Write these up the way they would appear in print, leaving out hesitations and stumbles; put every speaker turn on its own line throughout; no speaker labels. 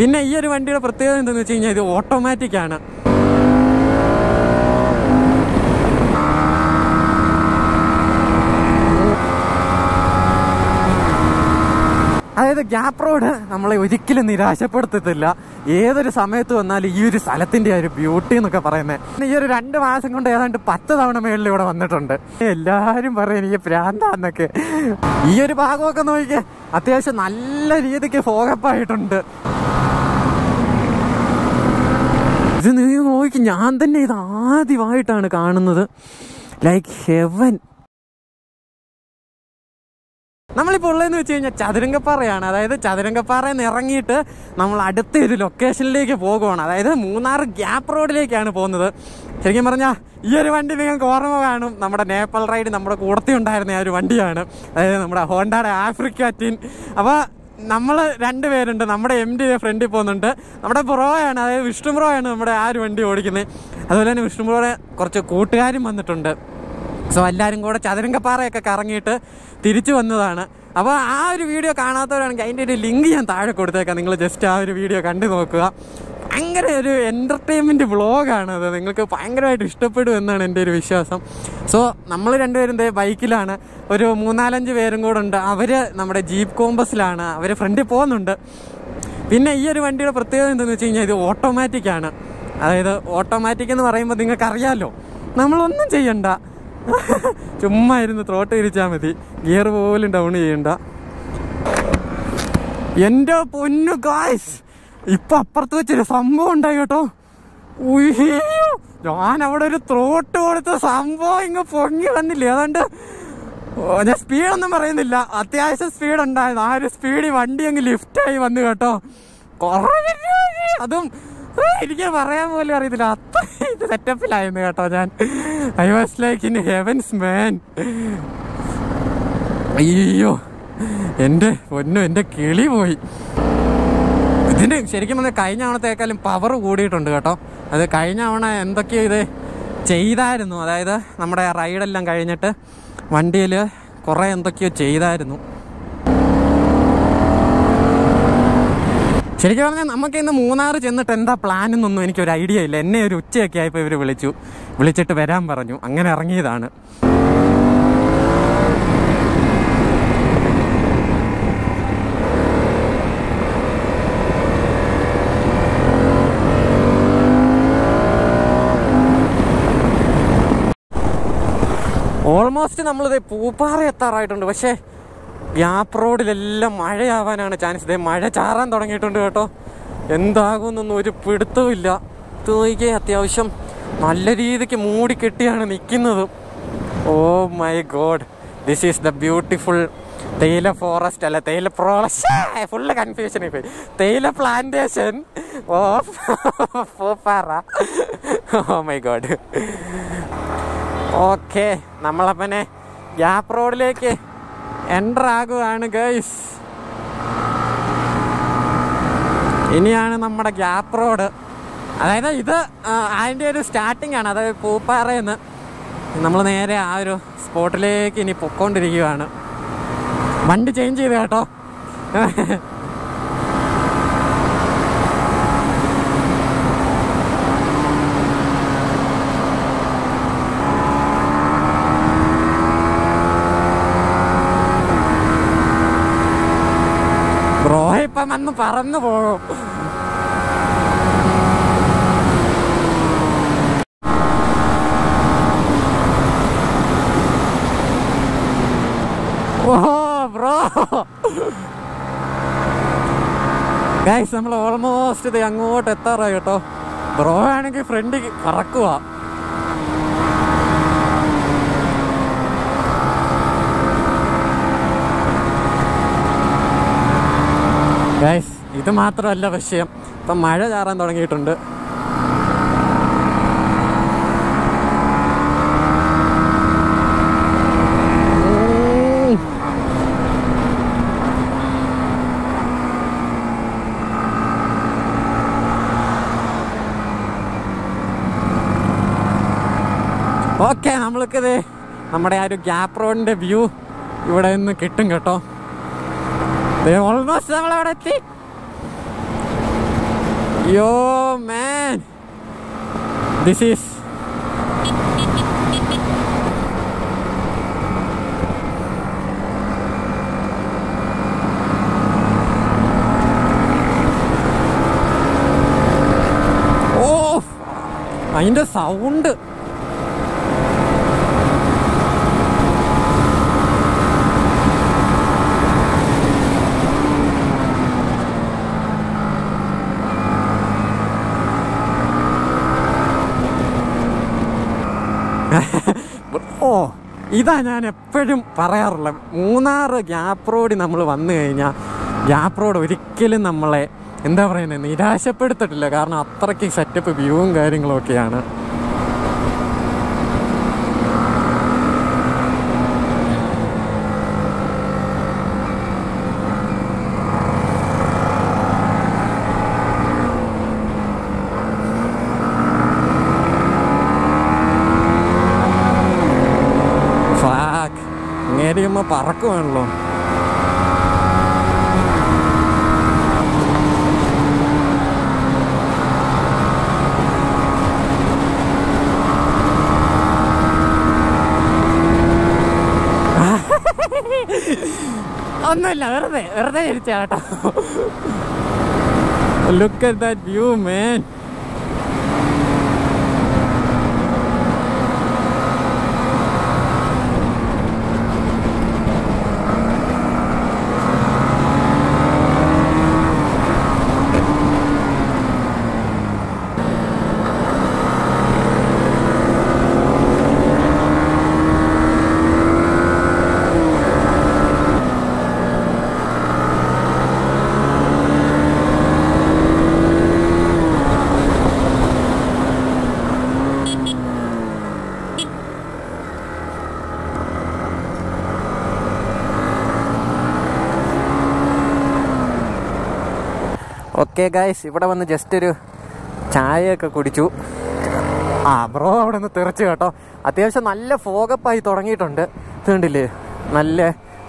പിന്നെ ഈ ഒരു വണ്ടിയുടെ പ്രത്യേകത എന്താണെന്ന് വെച്ച് കഴിഞ്ഞാൽ ഇത് ഓട്ടോമാറ്റിക് ആണ്. അതായത് GOPRO നമ്മളെ ഒരിക്കലും നിരാശപ്പെടുത്തത്തില്ല. ഏതൊരു സമയത്ത് വന്നാലും ഈ ഒരു സ്ഥലത്തിന്റെ ഒരു ബ്യൂട്ടി എന്നൊക്കെ പറയുന്നത്. ഈ ഒരു 2 മാസം കൊണ്ട് ഏതാണ്ട് 10 തവണ മേളിൽ ഇവിടെ വന്നിട്ടുണ്ട്. എല്ലാരും പറയും എനിക്ക് പ്രാന്താന്നൊക്കെ. ഈ ഒരു ഭാഗമൊക്കെ നോക്കിയാൽ അത്യാവശ്യം നല്ല രീതിക്ക് ഫോക്കപ്പായിട്ടുണ്ട്. ഇത് നീ നോക്കി, ഞാൻ തന്നെ ഇത് ആദ്യമായിട്ടാണ് കാണുന്നത്. Like heaven. നമ്മളിപ്പോൾ ഉള്ളതെന്ന് വെച്ച് കഴിഞ്ഞാൽ ചതുരംഗപ്പാറയാണ്. അതായത് ചതുരംഗപ്പാറയിൽ നിന്ന് ഇറങ്ങിയിട്ട് നമ്മൾ അടുത്തൊരു ലൊക്കേഷനിലേക്ക് പോകുകയാണ്. അതായത് മൂന്നാർ GOPROയിലേക്കാണ് പോകുന്നത്. ശരിക്കും പറഞ്ഞാൽ ഈ ഒരു വണ്ടി നിങ്ങൾക്ക് ഓർമ്മ കാണും, നമ്മുടെ നേപ്പാൾ റൈഡ് നമ്മുടെ കൂടത്തി ഉണ്ടായിരുന്ന ആ ഒരു വണ്ടിയാണ്. അതായത് നമ്മുടെ ഹോണ്ടയുടെ ആഫ്രിക്ക ടിൻ. അപ്പോൾ നമ്മൾ 2 പേരുണ്ട്. നമ്മുടെ MD ഫ്രണ്ടിൽ പോകുന്നുണ്ട്. നമ്മുടെ ബ്രോയാണ്, അതായത് വിഷ്ണു ബ്രോയാണ് നമ്മുടെ ആ ഒരു വണ്ടി ഓടിക്കുന്നത്. അതുപോലെ തന്നെ വിഷ്ണു ബ്രോയുടെ കുറച്ച് കൂട്ടുകാരും വന്നിട്ടുണ്ട്. സോ എല്ലാവരും കൂടെ ചതുരംഗപ്പാറയൊക്കെ കറങ്ങിയിട്ട് തിരിച്ചു വന്നതാണ്. അപ്പോൾ ആ ഒരു വീഡിയോ കാണാത്തവരാണെങ്കിൽ അതിൻ്റെ ഒരു ലിങ്ക് ഞാൻ താഴെ കൊടുത്തേക്കാം. നിങ്ങൾ ജസ്റ്റ് ആ ഒരു വീഡിയോ കണ്ടു നോക്കുക. ഭയങ്കര ഒരു എൻ്റർടൈൻമെൻറ്റ് വ്ളോഗാണ് അത്. നിങ്ങൾക്ക് ഭയങ്കരമായിട്ട് ഇഷ്ടപ്പെടും എന്നാണ് എൻ്റെ ഒരു വിശ്വാസം. സോ നമ്മൾ 2 പേരും ബൈക്കിലാണ്. ഒരു 3-4-5 പേരും കൂടെ ഉണ്ട്. അവർ നമ്മുടെ ജീപ്പ് കോമ്പസിലാണ്. അവർ ഫ്രണ്ടിൽ പോകുന്നുണ്ട്. പിന്നെ ഈ ഒരു വണ്ടിയുടെ പ്രത്യേകത എന്താണെന്ന് വെച്ച് കഴിഞ്ഞാൽ ഇത് ഓട്ടോമാറ്റിക് ആണ്. അതായത് ഓട്ടോമാറ്റിക് എന്ന് പറയുമ്പോൾ നിങ്ങൾക്കറിയാമല്ലോ, നമ്മളൊന്നും ചെയ്യണ്ട, ചുമ്മാ ഇരുന്ന് ത്രോട്ട് തിരിച്ചാൽ മതി. ഗിയർ പോലും ഡൗൺ ചെയ്യണ്ട. എൻ്റെ പൊന്നു ഗായ്സ്, ഇപ്പം അപ്പുറത്ത് വെച്ചൊരു സംഭവം ഉണ്ടായി കേട്ടോ. ഉയ്യോ, ഞാൻ അവിടെ ഒരു ത്രോട്ട് കൊടുത്ത സംഭവം ഇങ്ങ് പൊങ്ങി വന്നില്ല. അതുകൊണ്ട് ഞാൻ സ്പീഡൊന്നും പറയുന്നില്ല, അത്യാവശ്യം സ്പീഡ് ഉണ്ടായിരുന്നു. ആ ഒരു സ്പീഡിൽ വണ്ടി അങ്ങ് ലിഫ്റ്റായി വന്നു കേട്ടോ. കുറേ അതും എനിക്ക് പറയാൻ പോലും അറിയത്തില്ല, അത്ര ഇത് സെറ്റപ്പിലായിരുന്നു കേട്ടോ ഞാൻ. I was like in heavens man. അയ്യോ എൻ്റെ പൊന്നു, എൻ്റെ കിളി പോയി. ഇതിൻ്റെ ശരിക്കും പറഞ്ഞാൽ കഴിഞ്ഞ തവണത്തേക്കാളും പവർ കൂടിയിട്ടുണ്ട് കേട്ടോ. അത് കഴിഞ്ഞ തവണ എന്തൊക്കെയോ ഇത് ചെയ്തായിരുന്നു. അതായത് നമ്മുടെ റൈഡെല്ലാം കഴിഞ്ഞിട്ട് വണ്ടിയിൽ കുറേ എന്തൊക്കെയോ ചെയ്തായിരുന്നു. ശരിക്കും പറഞ്ഞാൽ നമുക്ക് ഇന്ന് മൂന്നാർ ചെന്നിട്ട് എന്താ പ്ലാൻ എന്നൊന്നും എനിക്കൊരു ഐഡിയ ഇല്ല. എന്നെ ഒരു ഉച്ചയൊക്കെ ആയപ്പോൾ ഇവർ വിളിച്ചിട്ട് വരാൻ പറഞ്ഞു. അങ്ങനെ ഇറങ്ങിയതാണ്. ഓൾമോസ്റ്റ് നമ്മളിത് പൂപ്പാറ എത്താറായിട്ടുണ്ട്. പക്ഷേ GOPROയിലെല്ലാം മഴയാവാനാണ് ചാൻസ്. മഴ ചാറാൻ തുടങ്ങിയിട്ടുണ്ട് കേട്ടോ. എന്താകുമെന്നൊന്നും ഒരു പിടുത്തവുമില്ല. തൂയിക്ക് അത്യാവശ്യം നല്ല രീതിക്ക് മൂടിക്കെട്ടിയാണ് നിൽക്കുന്നത്. Oh my God, this is the beautiful തേയില ഫോറസ്റ്റ്, അല്ല തേയില ഫുള്ള് കൺഫ്യൂഷൻ പോയി. തേയില plantation of Pooppara. Oh my God. Okay, നമ്മളപ്പനെ GOPROയിലേക്ക് എൻ്റർ ആകുകയാണ് ഗൈസ്. ഇനിയാണ് നമ്മുടെ GOPRO. അതായത് ഇത് അതിൻ്റെ ഒരു സ്റ്റാർട്ടിംഗ് ആണ്. അതായത് പൂപ്പാറയിൽ നിന്ന് നമ്മൾ നേരെ ആ ഒരു സ്പോട്ടിലേക്ക് ഇനി പൊയ്ക്കൊണ്ടിരിക്കുകയാണ്. വണ്ടി ചേഞ്ച് ചെയ്ത് കേട്ടോ. ബ്രോ ഇപ്പം വന്ന് പറന്നു പോകും. ഓ ബ്രോ ഗൈസ്, നമ്മൾ ഓൾമോസ്റ്റ് ഇത് അങ്ങോട്ട് എത്താറായി കേട്ടോ. ബ്രോ ആണെങ്കിൽ ഫ്രണ്ടിൽ പറക്കുക. ഗൈസ്, ഇത് മാത്രമല്ല വിഷയം, ഇപ്പം മഴ ചാറാൻ തുടങ്ങിയിട്ടുണ്ട്. ഓക്കെ, നമ്മൾക്കിത് നമ്മുടെ ആ ഒരു GOPROന്റെ വ്യൂ ഇവിടെ നിന്ന് കിട്ടും കേട്ടോ. ഓൾമോസ്റ്റ് നമ്മളവിടെ എത്തി. Yo man, this is അതിൻ്റെ സൗണ്ട് ഇതാ ഞാൻ എപ്പോഴും പറയാറുള്ളത്. മൂന്നാർ ഗ്യാപ്പ് റോഡിൽ നമ്മൾ വന്നു കഴിഞ്ഞാൽ ഗ്യാപ്പ് റോഡ് ഒരിക്കലും നമ്മളെ എന്താ പറയുന്നത് നിരാശപ്പെടുത്തിട്ടില്ല. കാരണം അത്രയ്ക്ക് സെറ്റപ്പ് വ്യൂവും കാര്യങ്ങളൊക്കെയാണ്. നേരിയുമ്പോൾ പറക്കുവാണല്ലോ. ഒന്നുമില്ല, വെറുതെ ഇരിച്ചാട്ടോ. Look at that view, man. Okay guys, ഇവിടെ വന്ന് ജസ്റ്റ് ഒരു ചായയൊക്കെ കുടിച്ചു. ബ്രോ അവിടെ നിന്ന് തെറിച്ചു കേട്ടോ. അത്യാവശ്യം നല്ല ഫോഗപ്പായി തുടങ്ങിയിട്ടുണ്ട്. ഇത് കണ്ടില്ലേ, നല്ല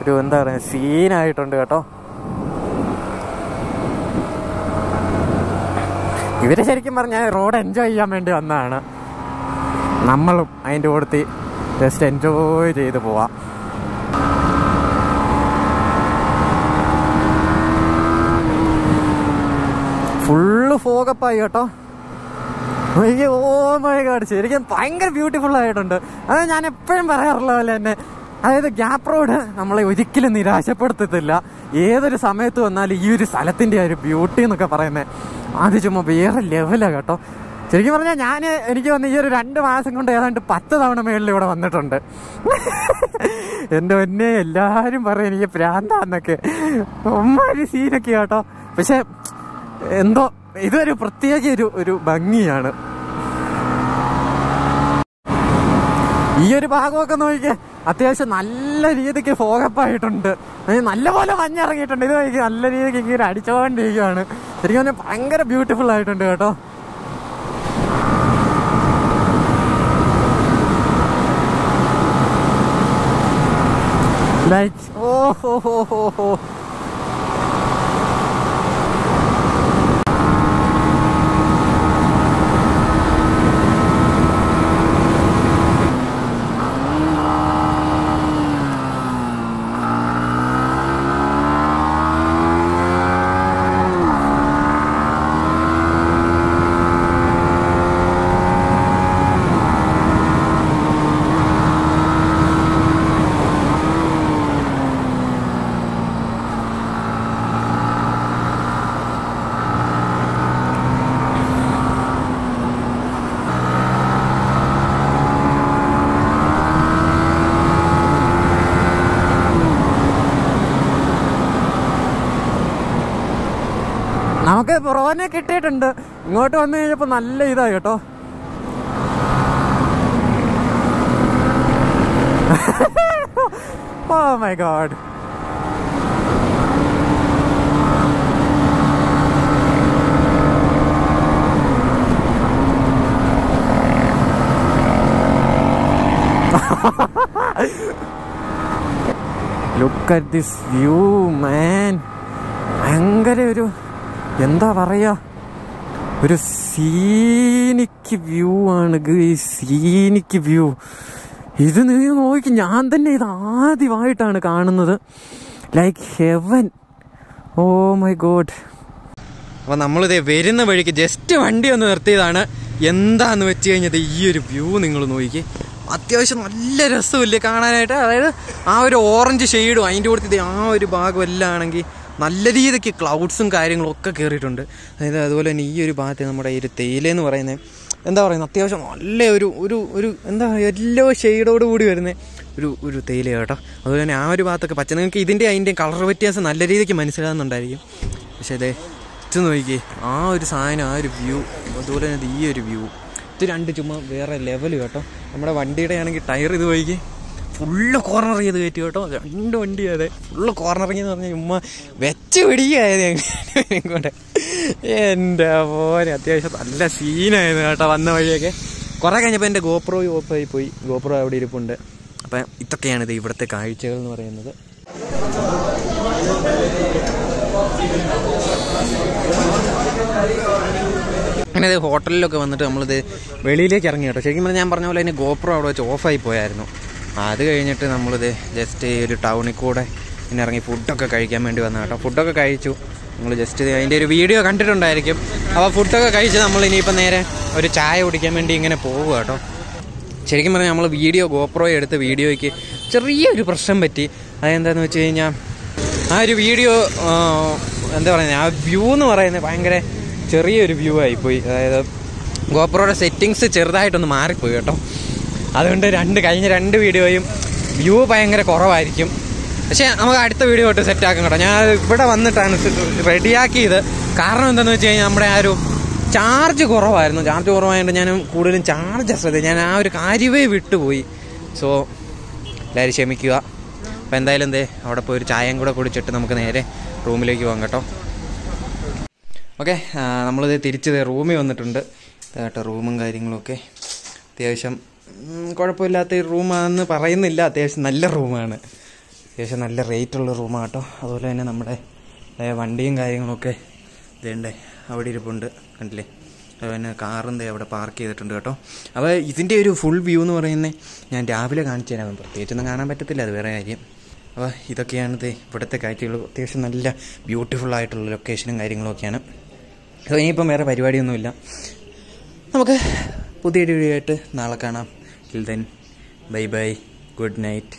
ഒരു എന്താ പറയുക സീനായിട്ടുണ്ട് കേട്ടോ. ഇവര് ശരിക്കും പറഞ്ഞാൽ റോഡ് എൻജോയ് ചെയ്യാൻ വേണ്ടി വന്നതാണ്. നമ്മളും അതിൻ്റെ കൂടത്തി ജസ്റ്റ് എൻജോയ് ചെയ്ത് പോവാം. ഫുള്ള് ഫോഗപ്പായി കേട്ടോ. ഓ മൈ ഗോഡ്, ശരിക്കും ഭയങ്കര ബ്യൂട്ടിഫുൾ ആയിട്ടുണ്ട്. അത് ഞാൻ എപ്പോഴും പറയാറുള്ള പോലെ തന്നെ, അതായത് ഗ്യാപ്പ് റോഡ് നമ്മളെ ഒരിക്കലും നിരാശപ്പെടുത്തത്തില്ല. ഏതൊരു സമയത്ത് വന്നാലും ഈ ഒരു സ്ഥലത്തിൻ്റെ ഒരു ബ്യൂട്ടി എന്നൊക്കെ പറയുന്നത് അത് ചുമ്മാ വേറെ ലെവലാണ് കേട്ടോ. ശരിക്കും പറഞ്ഞാൽ എനിക്ക് വന്ന് ഈ ഒരു 2 മാസം കൊണ്ട് ഏതാണ്ട് 10 തവണ മേളിൽ ഇവിടെ വന്നിട്ടുണ്ട്. എൻ്റെ ഒന്നെ എല്ലാവരും പറയും എനിക്ക് പ്രാന്താന്നൊക്കെ. ഒരു സീനൊക്കെ കേട്ടോ. പക്ഷെ എന്തോ ഇതൊരു പ്രത്യേക ഒരു ഭംഗിയാണ്. ഈ ഒരു ഭാഗമൊക്കെ നോക്കിക്കേ, അത്യാവശ്യം നല്ല രീതിക്ക് ഫോഗപ്പായിട്ടുണ്ട്. നല്ലപോലെ മഞ്ഞിറങ്ങിയിട്ടുണ്ട്. ഇത് നോക്കി നല്ല രീതിക്ക് ഇങ്ങനെ അടിച്ചുകൊണ്ടിരിക്കുകയാണ്. ശരിക്കും പറഞ്ഞാൽ ഭയങ്കര ബ്യൂട്ടിഫുൾ ആയിട്ടുണ്ട് കേട്ടോ. ലൈക്ക് ഓ നമുക്ക് ബ്രോനെ കിട്ടിയിട്ടുണ്ട്. ഇങ്ങോട്ട് വന്നു കഴിഞ്ഞപ്പോൾ നല്ല ഇതായി കേട്ടോ. Oh my god. Look at this view, man. ഭയങ്കര ഒരു എന്താ പറയുക, ഒരു സീനിക്ക് വ്യൂ ആണ്, സീനിക്ക് വ്യൂ. ഇത് നീ നോക്കി, ഞാൻ തന്നെ ഇത് ആദ്യമായിട്ടാണ് കാണുന്നത്. Like heaven. Oh my God. അപ്പോൾ നമ്മളിത് വരുന്ന വഴിക്ക് ജസ്റ്റ് വണ്ടി ഒന്ന് നിർത്തിയതാണ്. എന്താന്ന് വെച്ച് കഴിഞ്ഞത് ഈ ഒരു വ്യൂ നിങ്ങൾ നോക്കി. അത്യാവശ്യം നല്ല രസമില്ലേ കാണാനായിട്ട്. അതായത് ആ ഒരു ഓറഞ്ച് ഷെയ്ഡും അതിൻ്റെ കൂടെ ആ ഒരു ഭാഗം എല്ലാം ആണെങ്കിൽ നല്ല രീതിക്ക് ക്ലൗഡ്സും കാര്യങ്ങളും ഒക്കെ കയറിയിട്ടുണ്ട്. അതായത് അതുപോലെ തന്നെ ഈ ഒരു ഭാഗത്ത് നമ്മുടെ ഈ ഒരു തേയിലെന്ന് പറയുന്നത് എന്താ പറയുന്നത്, അത്യാവശ്യം നല്ല ഒരു എന്താ യെല്ലോ ഷെയ്ഡോട് കൂടി വരുന്ന ഒരു തേയില കേട്ടോ. അതുപോലെ തന്നെ ആ ഒരു ഭാഗത്തൊക്കെ പച്ച. നിങ്ങൾക്ക് അതിൻ്റെ കളർ വ്യത്യാസം നല്ല രീതിക്ക് മനസ്സിലാകുന്നുണ്ടായിരിക്കും. പക്ഷേ ഇതേ ഇത് നോക്കി ആ ഒരു സാധനം, ആ ഒരു വ്യൂ, അതുപോലെ തന്നെ ഈ ഒരു വ്യൂ, ഇത് രണ്ട് ചുമ്മാ വേറെ ലെവൽ കേട്ടോ. നമ്മുടെ വണ്ടിയുടെ ആണെങ്കിൽ ടയർ ഇത് നോക്കി ഫുള്ള് കോർണർ ചെയ്ത് കയറ്റി കേട്ടോ. 2 വണ്ടി അതെ ഫുള്ള് കോർണറിങ് എന്ന് പറഞ്ഞാൽ ചുമ്മാ വെച്ച് പിടിക്കായത് ഞങ്ങളുടെ. എൻ്റെ പോലെ അത്യാവശ്യം നല്ല സീനായിരുന്നു കേട്ടോ വന്ന വഴിയൊക്കെ. കുറേ കഴിഞ്ഞപ്പോൾ എൻ്റെ GoPro ഓഫായി പോയി. GoPro അവിടെ ഇരിപ്പുണ്ട്. അപ്പം ഇതൊക്കെയാണിത് ഇവിടുത്തെ കാഴ്ചകൾ എന്ന് പറയുന്നത്. അങ്ങനെ ഇത് ഹോട്ടലിലൊക്കെ വന്നിട്ട് നമ്മളിത് വെളിയിലേക്ക് ഇറങ്ങി കേട്ടോ. ശരിക്കും പറഞ്ഞാൽ ഞാൻ പറഞ്ഞ പോലെ തന്നെ GoPro അവിടെ വെച്ച് ഓഫായി പോയായിരുന്നു. അത് കഴിഞ്ഞിട്ട് നമ്മളിത് ജസ്റ്റ് ഈ ഒരു ടൗണിൽ കൂടെ പിന്നെ ഇറങ്ങി ഫുഡൊക്കെ കഴിക്കാൻ വേണ്ടി വന്ന കേട്ടോ. ഫുഡൊക്കെ കഴിച്ചു. നമ്മൾ ജസ്റ്റ് അതിൻ്റെ ഒരു വീഡിയോ കണ്ടിട്ടുണ്ടായിരിക്കും. അപ്പോൾ ഫുഡൊക്കെ കഴിച്ച് നമ്മൾ ഇനിയിപ്പോൾ നേരെ ഒരു ചായ കുടിക്കാൻ വേണ്ടി ഇങ്ങനെ പോവുക കേട്ടോ. ശരിക്കും പറഞ്ഞാൽ നമ്മൾ GoPro എടുത്ത് വീഡിയോയ്ക്ക് ചെറിയൊരു പ്രശ്നം പറ്റി. അതെന്താണെന്ന് വെച്ച് കഴിഞ്ഞാൽ ആ ഒരു വീഡിയോ എന്താ പറയുന്നത്, ആ വ്യൂ എന്ന് പറയുന്നത് ഭയങ്കര ചെറിയൊരു വ്യൂ ആയിപ്പോയി. അതായത് GoProയുടെ സെറ്റിങ്സ് ചെറുതായിട്ടൊന്ന് മാറിപ്പോയി കേട്ടോ. അതുകൊണ്ട് കഴിഞ്ഞ 2 വീഡിയോയും വ്യൂ ഭയങ്കര കുറവായിരിക്കും. പക്ഷേ നമുക്ക് അടുത്ത വീഡിയോ തൊട്ട് സെറ്റാക്കും കേട്ടോ. ഞാൻ ഇവിടെ വന്നിട്ടാണ് റെഡിയാക്കിയത്. കാരണം എന്താണെന്ന് വെച്ച് കഴിഞ്ഞാൽ നമ്മുടെ ആ ഒരു ചാർജ് കുറവായിരുന്നു. ചാർജ് കുറവായതുകൊണ്ട് ഞാൻ കൂടുതലും ചാർജ് ശ്രദ്ധിച്ചു. ഞാൻ ആ ഒരു കാര്യമേ വിട്ടുപോയി. സോ എല്ലാവരും ക്ഷമിക്കുക. അപ്പോൾ എന്തായാലും അവിടെ പോയി ഒരു ചായയും കൂടെ കുടിച്ചിട്ട് നമുക്ക് നേരെ റൂമിലേക്ക് പോകാം കേട്ടോ. ഓക്കെ, നമ്മളിത് തിരിച്ച് റൂമിൽ വന്നിട്ടുണ്ട് കേട്ടോ. റൂമും കാര്യങ്ങളൊക്കെ അത്യാവശ്യം കുഴപ്പമില്ലാത്ത റൂമാണെന്ന് പറയുന്നില്ല. അത്യാവശ്യം നല്ല റൂമാണ്. അത്യാവശ്യം നല്ല റേറ്റുള്ള റൂമാണ് കേട്ടോ. അതുപോലെ തന്നെ നമ്മുടെ വണ്ടിയും കാര്യങ്ങളൊക്കെ ഇതേണ്ടേ അവിടെ ഇരിപ്പുണ്ട്, കണ്ടില്ലേ. അതുപോലെ തന്നെ കാറും അവിടെ പാർക്ക് ചെയ്തിട്ടുണ്ട് കേട്ടോ. അപ്പോൾ ഇതിൻ്റെ ഒരു ഫുൾ വ്യൂ എന്ന് പറയുന്നത് ഞാൻ രാവിലെ കാണിച്ചു തരാം. പ്രത്യേകിച്ചൊന്നും കാണാൻ പറ്റത്തില്ല, അത് വേറെ കാര്യം. അപ്പോൾ ഇതൊക്കെയാണിത് ഇവിടുത്തെ കാഴ്ചകൾ. അത്യാവശ്യം നല്ല ബ്യൂട്ടിഫുൾ ആയിട്ടുള്ള ലൊക്കേഷനും കാര്യങ്ങളൊക്കെയാണ്. അപ്പോൾ ഇനിയിപ്പം വേറെ പരിപാടിയൊന്നുമില്ല. നമുക്ക് പുതിയൊരു വീഡിയോ ആയിട്ട് നാളെ കാണാം. Till then bye bye, good night.